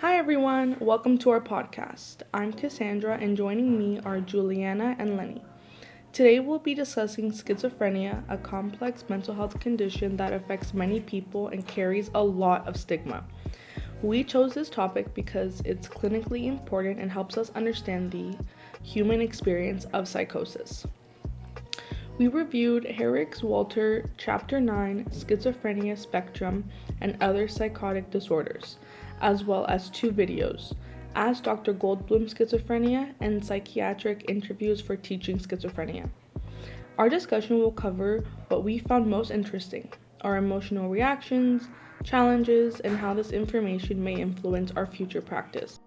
Hi everyone, welcome to our podcast. I'm Cassandra and joining me are Juliana and Lenny. Today we'll be discussing schizophrenia, a complex mental health condition that affects many people and carries a lot of stigma. We chose this topic because it's clinically important and helps us understand the human experience of psychosis. We reviewed Herrick's Walter Chapter 9, Schizophrenia Spectrum and Other Psychotic Disorders, as well as two videos, Ask Dr. Goldblum Schizophrenia and Psychiatric Interviews for Teaching Schizophrenia. Our discussion will cover what we found most interesting, our emotional reactions, challenges, and how this information may influence our future practice.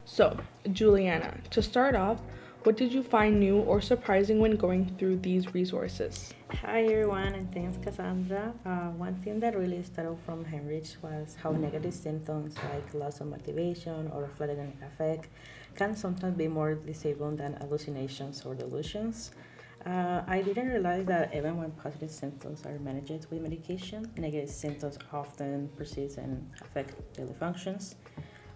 So, Juliana, to start off, what did you find new or surprising when going through these resources? Hi everyone, and thanks Cassandra. One thing that really stood out from Heinrich was how negative symptoms like loss of motivation or flattening affect can sometimes be more disabling than hallucinations or delusions. I didn't realize that even when positive symptoms are managed with medication, negative symptoms often persist and affect daily functions.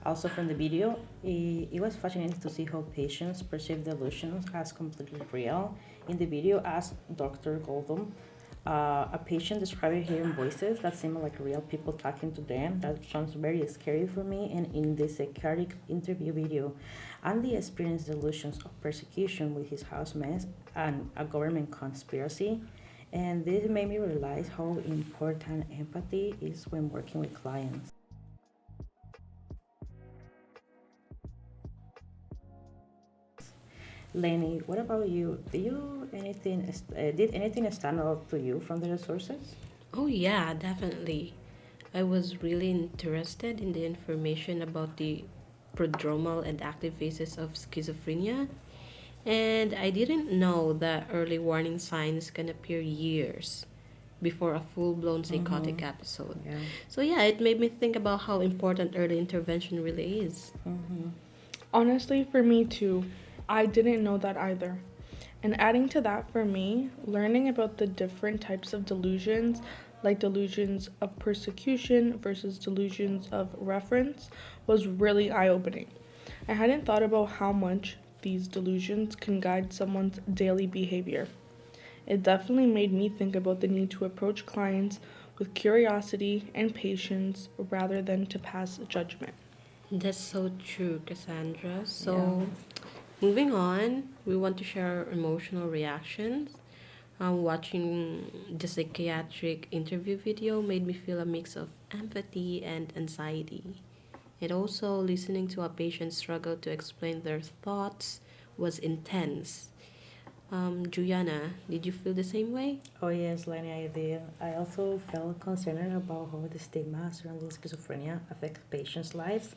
Also, from the video, it was fascinating to see how patients perceive delusions as completely real. In the video, as Dr. Goldum, a patient described hearing voices that seemed like real people talking to them. That sounds very scary for me. And in the psychiatric interview video, Andy experienced delusions of persecution with his housemates and a government conspiracy. And this made me realize how important empathy is when working with clients. Lenny, what about you? Did anything stand out to you from the resources? Oh, yeah, definitely. I was really interested in the information about the prodromal and active phases of schizophrenia, and I didn't know that early warning signs can appear years before a full blown psychotic Mm-hmm. episode. Yeah. So, yeah, it made me think about how important early intervention really is. Mm-hmm. Honestly, for me too, I didn't know that either. And adding to that, for me, learning about the different types of delusions, like delusions of persecution versus delusions of reference, was really eye opening. I hadn't thought about how much these delusions can guide someone's daily behavior. It definitely made me think about the need to approach clients with curiosity and patience rather than to pass judgment. That's so true, Cassandra. Yeah. So, moving on, we want to share our emotional reactions. Watching the psychiatric interview video made me feel a mix of empathy and anxiety. And also, listening to a patient struggle to explain their thoughts was intense. Juliana, did you feel the same way? Oh yes, Lenny, I did. I also felt concerned about how the stigma surrounding schizophrenia affects patients' lives.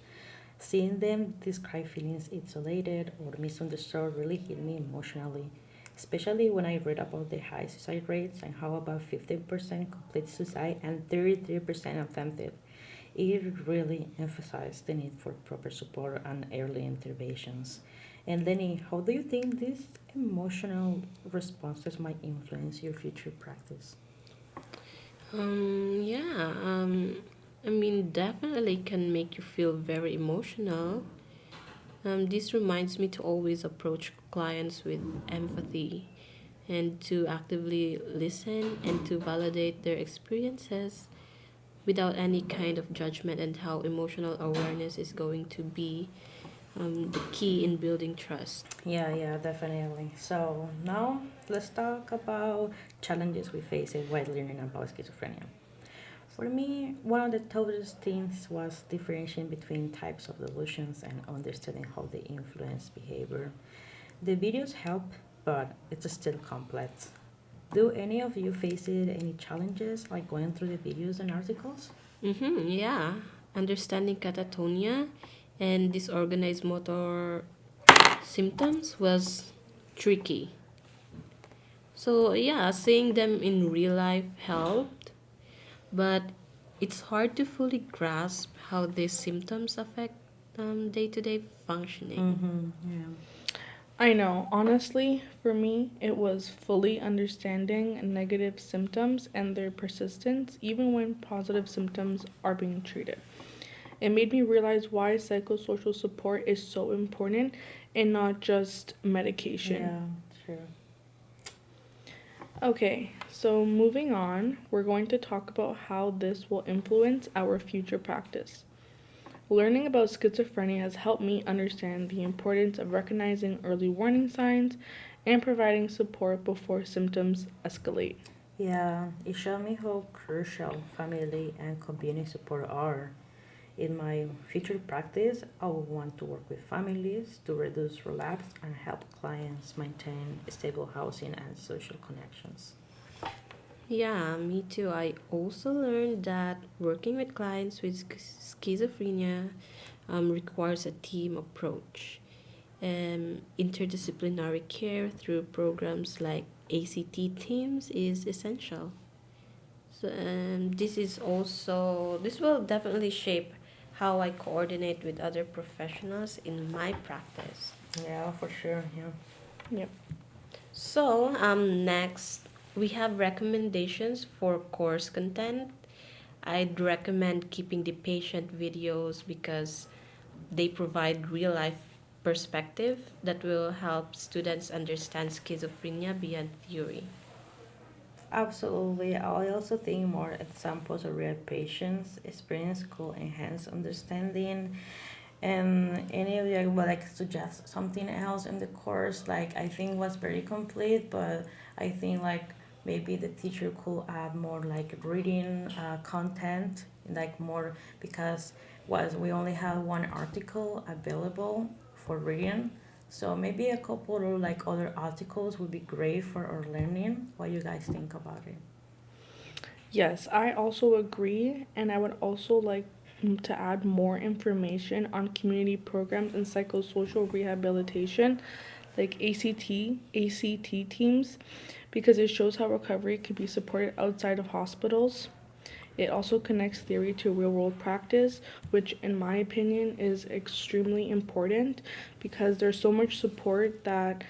Seeing them describe feelings isolated or misunderstood really hit me emotionally, especially when I read about the high suicide rates and how about 15% complete suicide and 33% attempted. It really emphasized the need for proper support and early interventions. And Lenny, how do you think these emotional responses might influence your future practice? Yeah, definitely can make you feel very emotional. This reminds me to always approach clients with empathy and to actively listen and to validate their experiences without any kind of judgment, and how emotional awareness is going to be the key in building trust. Yeah, definitely. So now let's talk about challenges we face while learning about schizophrenia. For me, one of the toughest things was differentiating between types of delusions and understanding how they influence behavior. The videos help, but it's still complex. Do any of you face any challenges like going through the videos and articles? Yeah, understanding catatonia and disorganized motor symptoms was tricky. So, yeah, seeing them in real life helped, but it's hard to fully grasp how these symptoms affect day to day functioning. Mm-hmm. Yeah. I know, honestly, for me, it was fully understanding negative symptoms and their persistence, even when positive symptoms are being treated. It made me realize why psychosocial support is so important and not just medication. Yeah, sure. Okay, so moving on, we're going to talk about how this will influence our future practice. Learning about schizophrenia has helped me understand the importance of recognizing early warning signs and providing support before symptoms escalate. Yeah, it showed me how crucial family and community support are. In my future practice, I would want to work with families to reduce relapse and help clients maintain stable housing and social connections. Yeah, me too. I also learned that working with clients with schizophrenia requires a team approach. Interdisciplinary care through programs like ACT teams is essential. So, this will definitely shape how I coordinate with other professionals in my practice. Yeah, for sure. Yeah. Yep. So, next we have recommendations for course content. I'd recommend keeping the patient videos because they provide real life perspective that will help students understand schizophrenia beyond theory. Absolutely. I also think more examples of real patients' experience could enhance understanding. And any of you would like suggest something else in the course? Like I think was very complete, but I think like maybe the teacher could add more like reading content, like more because was we only have one article available for reading. So maybe a couple of like other articles would be great for our learning. What you guys think about it? Yes, I also agree, and I would also like to add more information on community programs and psychosocial rehabilitation, like ACT teams, because it shows how recovery could be supported outside of hospitals. It also connects theory to real world practice, which, in my opinion, is extremely important because there's so much support that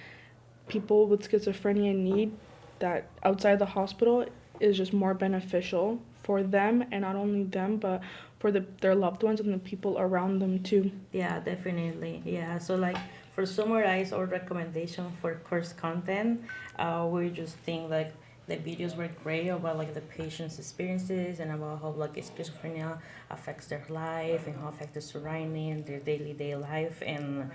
people with schizophrenia need that outside the hospital is just more beneficial for them, and not only them but for their loved ones and the people around them too. Yeah, definitely. Yeah, so like for summarize our recommendation for course content, we just think like the videos were great about like the patient's experiences and about how like schizophrenia affects their life and how affects the surrounding, their daily day life, and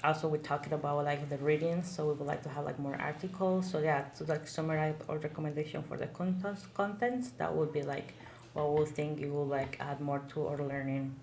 also we talked about like the readings. So we would like to have like more articles. So yeah, to like summarize our recommendation for the contents, that would be like what we think you will like add more to our learning.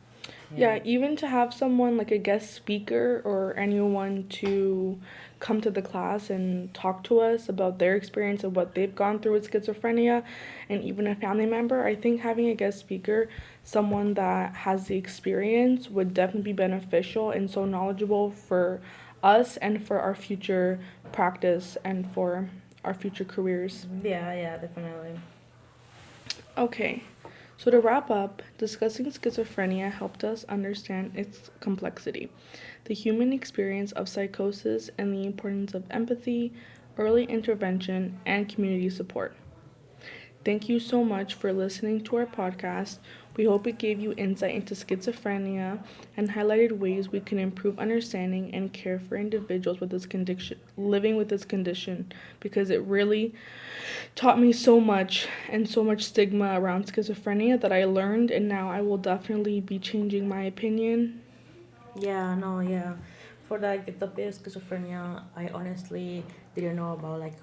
Yeah, even to have someone like a guest speaker or anyone to come to the class and talk to us about their experience of what they've gone through with schizophrenia, and even a family member, I think having a guest speaker, someone that has the experience, would definitely be beneficial and so knowledgeable for us and for our future practice and for our future careers. Yeah, yeah, definitely. Okay, so to wrap up, discussing schizophrenia helped us understand its complexity, the human experience of psychosis, and the importance of empathy, early intervention, and community support. Thank you so much for listening to our podcast. We hope it gave you insight into schizophrenia and highlighted ways we can improve understanding and care for individuals with this condition, living with this condition, because it really taught me so much and so much stigma around schizophrenia that I learned, and now I will definitely be changing my opinion. Yeah, no, yeah. For like the topic of schizophrenia, I honestly didn't know about like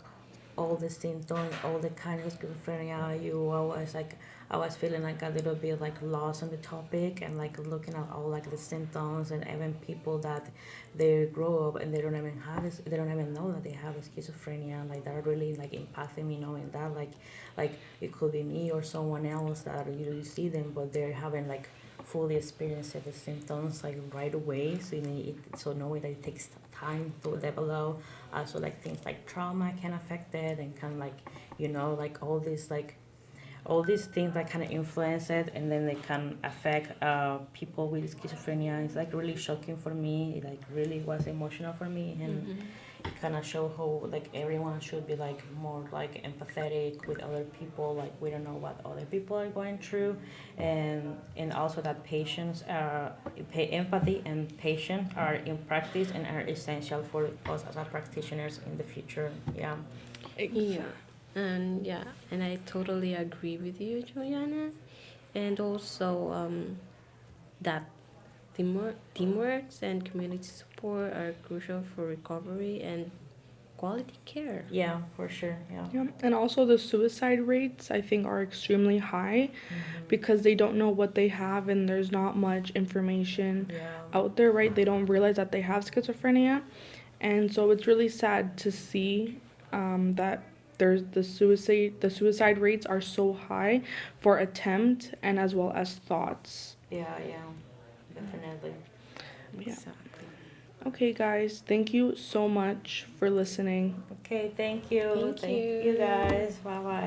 all the symptoms, all the kind of schizophrenia. I was feeling like a little bit like lost on the topic and like looking at all like the symptoms and even people that they grow up and they don't even have this, they don't even know that they have a schizophrenia. Like that really like impacted me knowing that like it could be me or someone else that you see them but they're having like fully experience the symptoms like right away. So so knowing that it takes time to develop. Also like things like trauma can affect it and kind of like like all this like all these things that kind of influence it, and then they can affect people with schizophrenia. It's like really shocking for me. It like really was emotional for me, and it kind of show how like everyone should be like more like empathetic with other people. Like we don't know what other people are going through, and also that patience empathy and patience are in practice and are essential for us as a practitioners in the future. Yeah. Yeah, and I totally agree with you, Juliana. And also, that teamwork and community support are crucial for recovery and quality care. Yeah, for sure. Yeah. Yeah, and also the suicide rates I think are extremely high because they don't know what they have and there's not much information Yeah. out there, right? They don't realize that they have schizophrenia, and so it's really sad to see that there's the suicide rates are so high for attempt and as well as thoughts. Yeah, yeah, definitely. Yeah. Exactly. Okay, guys, thank you so much for listening. Okay, thank you. Thank you. You guys. Bye bye.